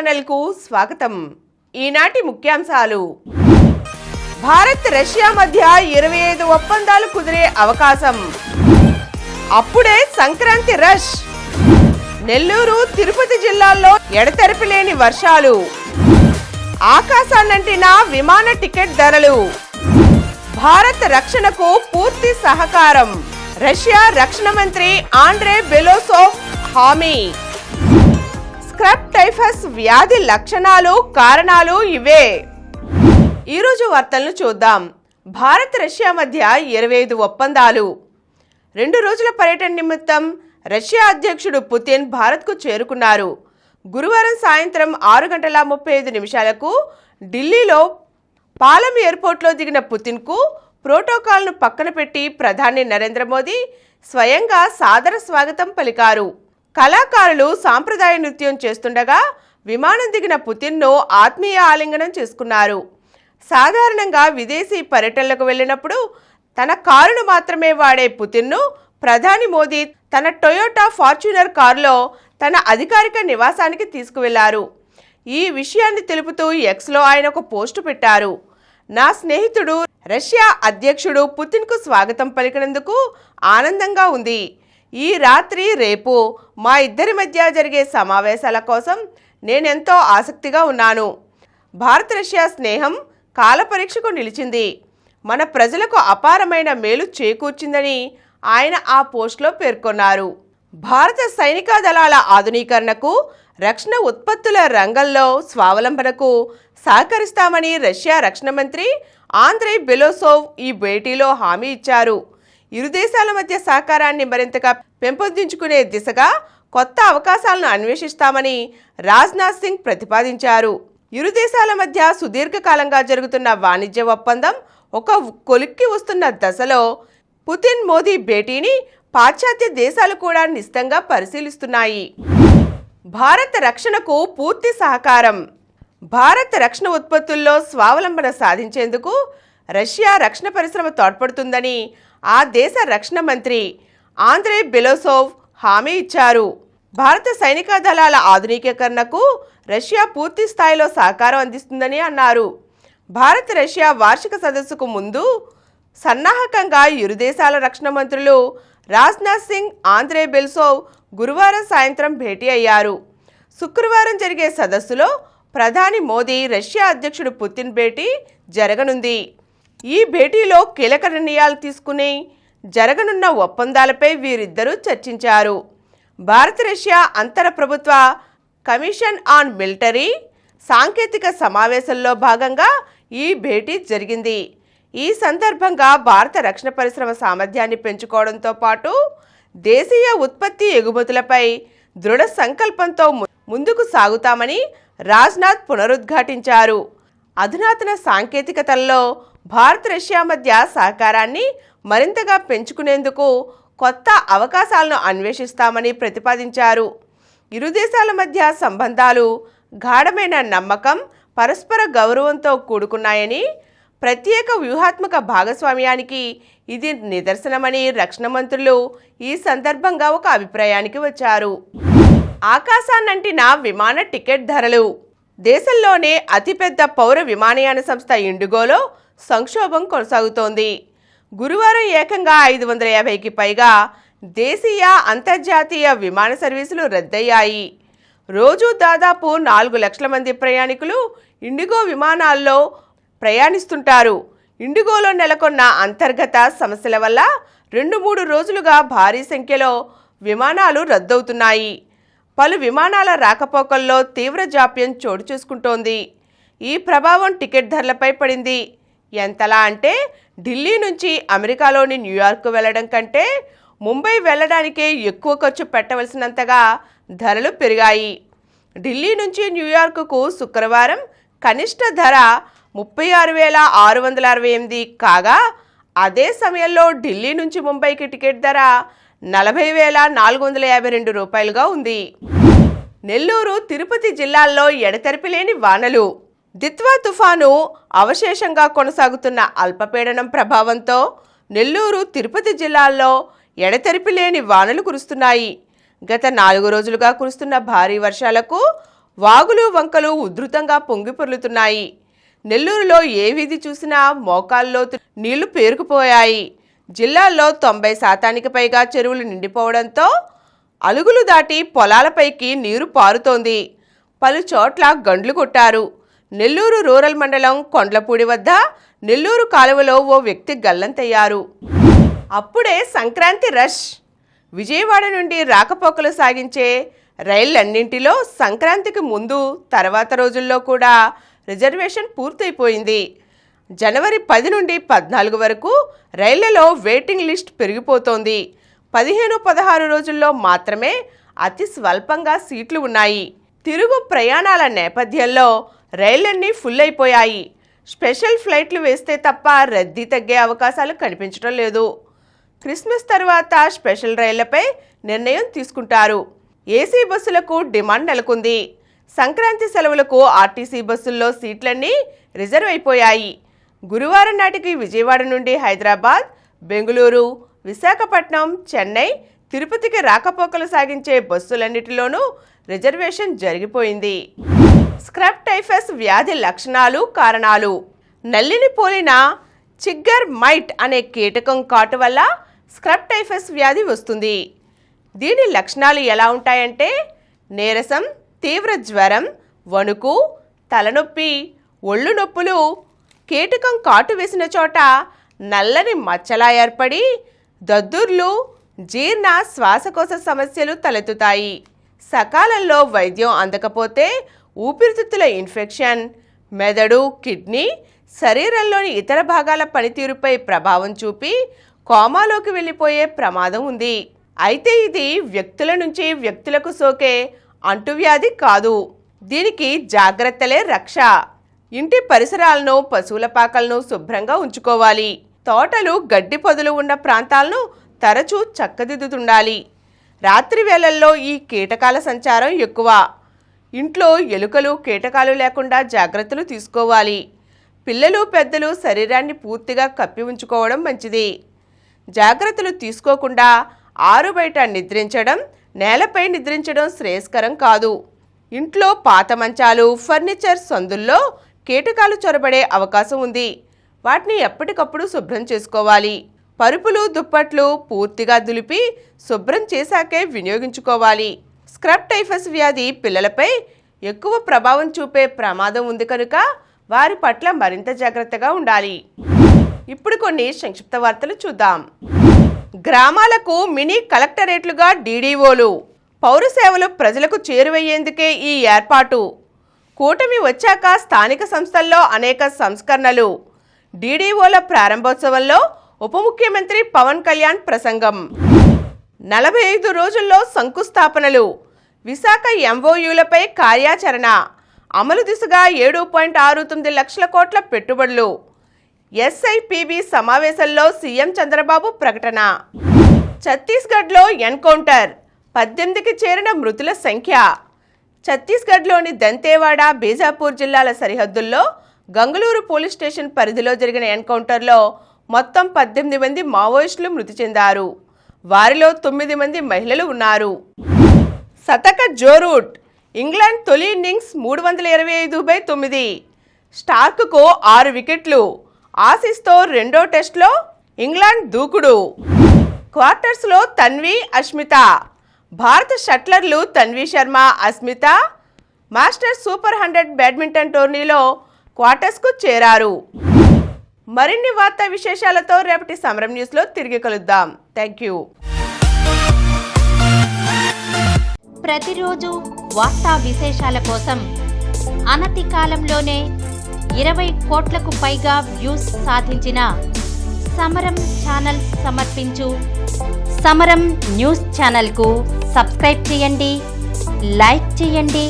ఛానల్కు స్వాగతం. ఈనాటి ముఖ్యాంశాలు: భారత్ రష్యా మధ్య 25 ఒప్పందాలు కుదిరే అవకాశం. అప్పుడే సంక్రాంతి రష్. నెల్లూరు, తిరుపతి జిల్లాల్లో ఎడతెరిపి లేని వర్షాలు. ఆకాశాన్నంటిన విమాన టికెట్ ధరలు. భారత్ రక్షణకు పూర్తి సహకారం. రష్యా రక్షణ మంత్రి ఆండ్రే బెలోసోవ్ హామీ. స్క్రబ్ టైఫస్ వ్యాధి లక్షణాలు, కారణాలు ఇవే. ఈరోజు వార్తలను చూద్దాం. భారత్ రష్యా మధ్య 25 ఒప్పందాలు. 2 రోజుల పర్యటన నిమిత్తం రష్యా అధ్యక్షుడు పుతిన్ భారత్కు చేరుకున్నారు. గురువారం సాయంత్రం 6:35 ఢిల్లీలో పాలెం ఎయిర్పోర్ట్లో దిగిన పుతిన్కు ప్రోటోకాల్ను పక్కన పెట్టి ప్రధాని నరేంద్ర మోదీ స్వయంగా సాదర స్వాగతం పలికారు. కళాకారులు సాంప్రదాయ నృత్యం చేస్తుండగా విమానం దిగిన పుతిన్ను ఆత్మీయ ఆలింగనం చేసుకున్నారు. సాధారణంగా విదేశీ పర్యటనలకు వెళ్ళినప్పుడు తన కారును మాత్రమే వాడే పుతిన్ను ప్రధాని మోదీ తన టొయోటా ఫార్చ్యూనర్ కారులో తన అధికారిక నివాసానికి తీసుకువెళ్లారు. ఈ విషయాన్ని తెలుపుతూ ఎక్స్లో ఆయన ఒక పోస్టు పెట్టారు. నా స్నేహితుడు రష్యా అధ్యక్షుడు పుతిన్కు స్వాగతం పలికినందుకు ఆనందంగా ఉంది. ఈ రాత్రి, రేపు మా ఇద్దరి మధ్య జరిగే సమావేశాల కోసం నేనెంతో ఆసక్తిగా ఉన్నాను. భారత్ రష్యా స్నేహం కాలపరీక్షకు నిలిచింది. మన ప్రజలకు అపారమైన మేలు చేకూర్చిందని ఆయన ఆ పోస్టులో పేర్కొన్నారు. భారత సైనిక దళాల ఆధునీకరణకు, రక్షణ ఉత్పత్తుల రంగంలో స్వావలంబనకు సహకరిస్తామని రష్యా రక్షణ మంత్రి ఆండ్రే బెలోసోవ్ ఈ భేటీలో హామీ ఇచ్చారు. ఇరు దేశాల మధ్య సహకారాన్ని మరింతగా పెంపొందించుకునే దిశగా కొత్త అవకాశాలను అన్వేషిస్తామని రాజ్నాథ్ సింగ్ ప్రతిపాదించారు. ఇరు దేశాల మధ్య సుదీర్ఘకాలంగా జరుగుతున్న వాణిజ్య ఒప్పందం ఒక కొలిక్కి వస్తున్న దశలో పుతిన్ మోదీ భేటీని పాశ్చాత్య దేశాలు కూడా నిశితంగా పరిశీలిస్తున్నాయి. భారత రక్షణకు పూర్తి సహకారం. భారత రక్షణ ఉత్పత్తుల్లో స్వావలంబన సాధించేందుకు రష్యా రక్షణ పరిశ్రమ తోడ్పడుతుందని ఆ దేశ రక్షణ మంత్రి ఆండ్రే బెలోసోవ్ హామీ ఇచ్చారు. భారత సైనిక దళాల ఆధునికీకరణకు రష్యా పూర్తి స్థాయిలో సహకారం అందిస్తుందని అన్నారు. భారత్ రష్యా వార్షిక సదస్సుకు ముందు సన్నాహకంగా ఇరు దేశాల రక్షణ మంత్రులు రాజ్నాథ్ సింగ్, ఆండ్రే బెలోసోవ్ గురువారం సాయంత్రం భేటీ అయ్యారు. శుక్రవారం జరిగే సదస్సులో ప్రధాని మోదీ, రష్యా అధ్యక్షుడు పుతిన్ భేటీ జరగనుంది. ఈ భేటీలో కీలక నిర్ణయాలు తీసుకుని జరగనున్న ఒప్పందాలపై వీరిద్దరూ చర్చించారు. భారత్ రష్యా అంతర ప్రభుత్వ కమిషన్ ఆన్ మిలిటరీ సాంకేతిక సమావేశంలో భాగంగా ఈ భేటీ జరిగింది. ఈ సందర్భంగా భారత రక్షణ పరిశ్రమ సామర్థ్యాన్ని పెంచుకోవడంతో పాటు దేశీయ ఉత్పత్తి ఎగుమతులపై దృఢ సంకల్పంతో ముందుకు సాగుతామని రాజ్నాథ్ పునరుద్ఘాటించారు. అధునాతన సాంకేతికతల్లో భారత్ రష్యా మధ్య సహకారాన్ని మరింతగా పెంచుకునేందుకు కొత్త అవకాశాలను అన్వేషిస్తామని ప్రతిపాదించారు. ఇరు దేశాల మధ్య సంబంధాలు గాఢమైన నమ్మకం, పరస్పర గౌరవంతో కూడుకున్నాయని, ప్రత్యేక వ్యూహాత్మక భాగస్వామ్యానికి ఇది నిదర్శనమని రక్షణ మంత్రులు ఈ సందర్భంగా ఒక అభిప్రాయానికి వచ్చారు. ఆకాశాన్నంటిన విమాన టికెట్ ధరలు. దేశంలోనే అతిపెద్ద పౌర విమానయాన సంస్థ ఇండిగోలో సంక్షోభం కొనసాగుతోంది. గురువారం ఏకంగా 550కి పైగా దేశీయ, అంతర్జాతీయ విమాన సర్వీసులు రద్దయ్యాయి. రోజు దాదాపు 4 లక్షల మంది ప్రయాణికులు ఇండిగో విమానాల్లో ప్రయాణిస్తుంటారు. ఇండిగోలో నెలకొన్న అంతర్గత సమస్యల వల్ల 2-3 రోజులుగా భారీ సంఖ్యలో విమానాలు రద్దవుతున్నాయి. పలు విమానాల రాకపోకల్లో తీవ్ర జాప్యం చోటు చేసుకుంటోంది. ఈ ప్రభావం టికెట్ ధరలపై పడింది. ఎంతలా అంటే ఢిల్లీ నుంచి అమెరికాలోని న్యూయార్క్ వెళ్లడం కంటే ముంబై వెళ్లడానికే ఎక్కువ ఖర్చు పెట్టవలసినంతగా ధరలు పెరిగాయి. ఢిల్లీ నుంచి న్యూయార్క్కు శుక్రవారం కనిష్ట ధర 36,668 కాగా, అదే సమయంలో ఢిల్లీ నుంచి ముంబైకి టికెట్ ధర 40,452 రూపాయలుగా ఉంది. నెల్లూరు, తిరుపతి జిల్లాల్లో ఎడతెరిపి లేని వానలు. దిత్వా తుఫాను అవశేషంగా కొనసాగుతున్న అల్పపీడనం ప్రభావంతో నెల్లూరు, తిరుపతి జిల్లాల్లో ఎడతెరిపి లేని వానలు కురుస్తున్నాయి. గత 4 రోజులుగా కురుస్తున్న భారీ వర్షాలకు వాగులు వంకలు ఉధృతంగా పొంగిపొర్లుతున్నాయి. నెల్లూరులో ఏ వీధి చూసినా మోకాల్లో నీళ్లు పేరుకుపోయాయి. జిల్లాలో 90% పైగా చెరువులు నిండిపోవడంతో అలుగులు దాటి పొలాలపైకి నీరు పారుతోంది. పలు చోట్ల గండ్లు కొట్టారు. నెల్లూరు రూరల్ మండలం కొండ్లపూడి వద్ద నెల్లూరు కాలువలో ఓ వ్యక్తి గల్లంతయ్యారు. అప్పుడే సంక్రాంతి రష్. విజయవాడ నుండి రాకపోకలు సాగించే రైళ్లన్నింటిలో సంక్రాంతికి ముందు తర్వాత రోజుల్లో కూడా రిజర్వేషన్ పూర్తయిపోయింది. జనవరి 10 నుండి 14 వరకు రైళ్లలో వెయిటింగ్ లిస్ట్ పెరిగిపోతోంది. 15-16 రోజుల్లో మాత్రమే అతి స్వల్పంగా సీట్లు ఉన్నాయి. తిరుగు ప్రయాణాల నేపథ్యంలో రైళ్లన్నీ ఫుల్ అయిపోయాయి. స్పెషల్ ఫ్లైట్లు వేస్తే తప్ప రద్దీ తగ్గే అవకాశాలు కనిపించడం లేదు. క్రిస్మస్ తర్వాత స్పెషల్ రైళ్లపై నిర్ణయం తీసుకుంటారు. ఏసీ బస్సులకు డిమాండ్ నెలకొంది. సంక్రాంతి సెలవులకు ఆర్టీసీ బస్సుల్లో సీట్లన్నీ రిజర్వ్ అయిపోయాయి. గురువారం నాటికి విజయవాడ నుండి హైదరాబాద్, బెంగళూరు, విశాఖపట్నం, చెన్నై, తిరుపతికి రాకపోకలు సాగించే బస్సులన్నిటిలోనూ రిజర్వేషన్ జరిగిపోయింది. స్క్రబ్ టైఫస్ వ్యాధి లక్షణాలు, కారణాలు. నల్లిని పోలిన చిగ్గర్ మైట్ అనే కీటకం కాటు వల్ల స్క్రబ్ టైఫస్ వ్యాధి వస్తుంది. దీని లక్షణాలు ఎలా ఉంటాయంటే నీరసం, తీవ్ర జ్వరం, వణుకు, తలనొప్పి, ఒళ్ళు నొప్పులు. కీటకం కాటు వేసిన చోట నల్లని మచ్చలా ఏర్పడి దద్దుర్లు, జీర్ణ, శ్వాసకోశ సమస్యలు తలెత్తుతాయి. సకాలంలో వైద్యం అందకపోతే ఊపిరితిత్తుల ఇన్ఫెక్షన్, మెదడు, కిడ్నీ, శరీరంలోని ఇతర భాగాల పనితీరుపై ప్రభావం చూపి కోమాలోకి వెళ్ళిపోయే ప్రమాదం ఉంది. అయితే ఇది వ్యక్తుల నుంచి వ్యక్తులకు సోకే అంటువ్యాధి కాదు. దీనికి జాగ్రత్తలే రక్ష. ఇంటి పరిసరాలను, పశువుల పాకలను శుభ్రంగా ఉంచుకోవాలి. తోటలు, గడ్డి పొదలు ఉన్న ప్రాంతాలను తరచూ చక్కదిద్దుతుండాలి. రాత్రి వేళల్లో ఈ కీటకాల సంచారం ఎక్కువ. ఇంట్లో ఎలుకలు, కీటకాలు లేకుండా జాగ్రత్తలు తీసుకోవాలి. పిల్లలు, పెద్దలు శరీరాన్ని పూర్తిగా కప్పి ఉంచుకోవడం మంచిది. జాగ్రత్తలు తీసుకోకుండా ఆరుబయట నిద్రించడం, నేలపై నిద్రించడం శ్రేయస్కరం కాదు. ఇంట్లో పాత మంచాలు, ఫర్నిచర్ సందుల్లో కీటకాలు చొరబడే అవకాశం ఉంది. వాటిని ఎప్పటికప్పుడు శుభ్రం చేసుకోవాలి. పరుపులు, దుప్పట్లు పూర్తిగా దులిపి శుభ్రం చేశాకే వినియోగించుకోవాలి. స్క్రబ్ టైఫస్ వ్యాధి పిల్లలపై ఎక్కువ ప్రభావం చూపే ప్రమాదం ఉంది కనుక వారి పట్ల మరింత జాగ్రత్తగా ఉండాలి. ఇప్పుడు కొన్ని సంక్షిప్త వార్తలు చూద్దాం. గ్రామాలకు మినీ కలెక్టరేట్లుగా డీడీఓలు. పౌర సేవలు ప్రజలకు చేరువయ్యేందుకే ఈ ఏర్పాటు. కూటమి వచ్చాక స్థానిక సంస్థల్లో అనేక సంస్కరణలు. డీడీఓల ప్రారంభోత్సవంలో ఉప ముఖ్యమంత్రి పవన్ కళ్యాణ్ ప్రసంగం. 45 రోజుల్లో శంకుస్థాపనలు. విశాఖ ఎంఓయూలపై కార్యాచరణ. అమలు దిశగా 7.69 లక్షల కోట్ల పెట్టుబడులు. ఎస్ఐపిబి సమావేశంలో సీఎం చంద్రబాబు ప్రకటన. ఛత్తీస్గఢ్లో ఎన్కౌంటర్. 18కి చేరిన మృతుల సంఖ్య. ఛత్తీస్గఢ్లోని దంతేవాడ, బీజాపూర్ జిల్లాల సరిహద్దుల్లో గంగళూరు పోలీస్ స్టేషన్ పరిధిలో జరిగిన ఎన్కౌంటర్లో మొత్తం 18 మంది మావోయిస్టులు మృతి చెందారు. వారిలో 9 మంది మహిళలు ఉన్నారు. శతక జోరూట్. ఇంగ్లాండ్ తొలి ఇన్నింగ్స్ 325/9. స్టార్క్కు 6 వికెట్లు. ఆసీస్తో రెండో టెస్ట్లో ఇంగ్లాండ్ దూకుడు. క్వార్టర్స్లో తన్వి, అస్మిత. భారత షట్లర్లు Tanvi Sharma, Asmita masters super 100 badminton టోర్నీలో క్వార్టర్స్కు చేరారు. మరిన్ని వార్తా విశేషాలతో రేపటి సమరం న్యూస్లో తిరిగి కలుద్దాం. Thank you. ప్రతిరోజు వార్తా విశేషాల కోసం అనతి కాలంలోనే 20 కోట్లకు పైగా వ్యూస్ సాధించిన సమరం ఛానల్ సమర్పించు సమరం న్యూస్ ఛానల్కు సబ్స్క్రైబ్ చేయండి, లైక్ చేయండి,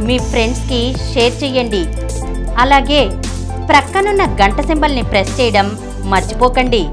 మీ ఫ్రెండ్స్కి షేర్ చేయండి. అలాగే ప్రక్కనున్న గంట సింబల్ని ప్రెస్ చేయడం మర్చిపోకండి.